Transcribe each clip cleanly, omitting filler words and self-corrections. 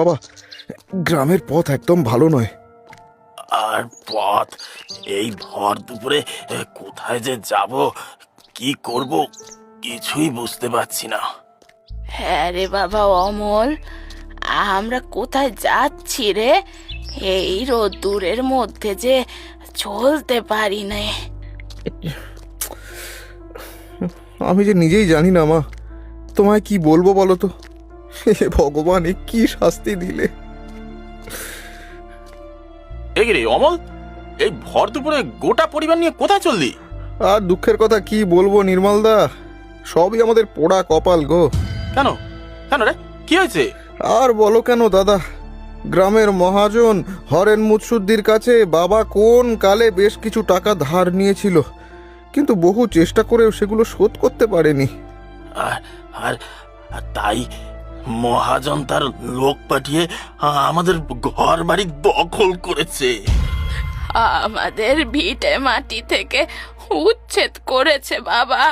বাবা, গ্রামের পথ একদম ভালো নয়। আর পথ এই ভর দুপুরে কোথায় যে যাব, কি করব, কিছুই বুঝতে পারছি না। হ্যাঁ রে বাবা অমল, আমরা কোথায় যাচ্ছি রে? এই রোদ্দুরের মধ্যে যে চলতে পারি না। আমি যে নিজেই জানি না মা, তোমায় কি বলবো বলো তো। হে ভগবান, এ কি শাস্তি দিলে। এগিরে অমল, এই ভর দুপুরে গোটা পরিবার নিয়ে কোথায় চললি? আর দুঃখের কথা কি বলবো নির্মলদা, সবই আমাদের পোড়া কপাল গো। কেন কেন রে, কি হয়েছে? আর বলো কেন দাদা, গ্রামের মহাজন হরেন মুৎসুদ্দির কাছে বাবা কোন কালে বেশ কিছু টাকা ধার নিয়েছিল, কিন্তু বহু চেষ্টা করেও সেগুলো শোধ করতে পারেনি। আর আর আর তাই মহাজন তার লোক পাঠিয়ে আমাদের ঘর বাড়ি দখল করেছে। আমাদের ভিটে মাটি থেকে উচ্ছেদ করেছে বাবা।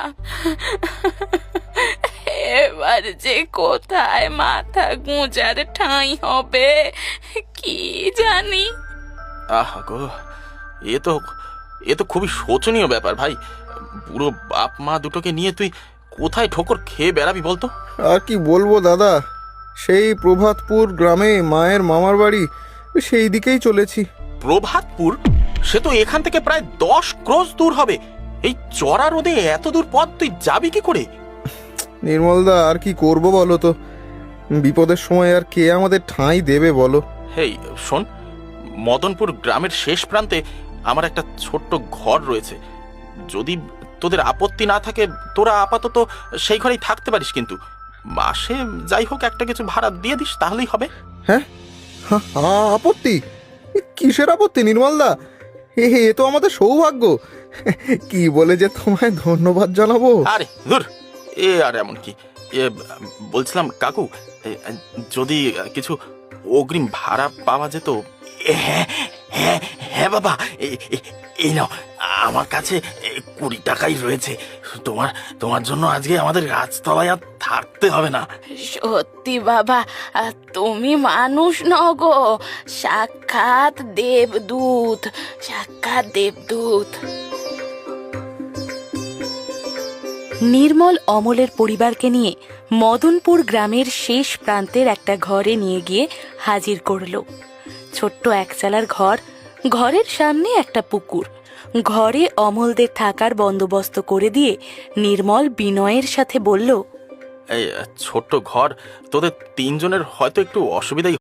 এবার যে কোথায় মাথা গুঁজার ঠাঁই হবে কি জানি। আহা গো, এ তো খুবই শোচনীয় ব্যাপার ভাই। বুড়ো বাপ মা দুটোকে নিয়ে তুই কোথায় ঠোকর খেয়ে বেড়াবি বলতো? আর কি বলবো দাদা, সেই প্রভাতপুর গ্রামে মায়ের মামার বাড়ি, সেই দিকেই চলেছি। প্রভাতপুর? সে তো এখান থেকে প্রায় 10 ক্রোশ দূর হবে। এই চড়া রোদে এত দূর পথ তুই যাবি কি করে? নির্মলদা, আর কি করব বলো তো, বিপদের সময় আর কে আমাদের ঠাঁই দেবে বলো। হেই শোন, মদনপুর গ্রামের শেষ প্রান্তে আমার একটা ছোট্ট ঘর রয়েছে। যদি তোদের আপত্তি না থাকে তোরা আপাতত সেই ঘরেই থাকতে পারিস, কিন্তু মাসে যাই হোক একটা কিছু ভাড়া দিয়ে দিস, তাহলেই হবে। হ্যাঁ, আপত্তি? কিসের আপত্তি নির্মলদা? এ তো আমাদের সৌভাগ্য। কি বলে যে তোমায় ধন্যবাদ জানাবো। আরে ধুর, এ আর এমন কি। এ বলছিলাম কাকু, যদি কিছু অগ্রিম ভাড়া পাওয়া যেত। হ্যাঁ হ্যাঁ হ্যাঁ বাবা, এই নাও, আমার কাছে 20 টাকাই রয়েছে। তোমার জন্য আজকে আমাদের গাছতলায় আর থাকতে হবে না। সত্যি বাবা, তুমি মানুষ নগো, সাক্ষাৎ দেবদূত, সাক্ষাৎ দেবদূত। নির্মল অমলের পরিবারকে নিয়ে মদনপুর গ্রামের শেষ প্রান্তের একটা ঘরে নিয়ে গিয়ে হাজির করল। ছোট্ট একচালার ঘর, ঘরের সামনে একটা পুকুর। ঘরে অমলদের থাকার বন্দোবস্ত করে দিয়ে নির্মল বিনয়ের সাথে বলল, এই ছোট্ট ঘর, তোদের 3 জনের হয়তো একটু অসুবিধাই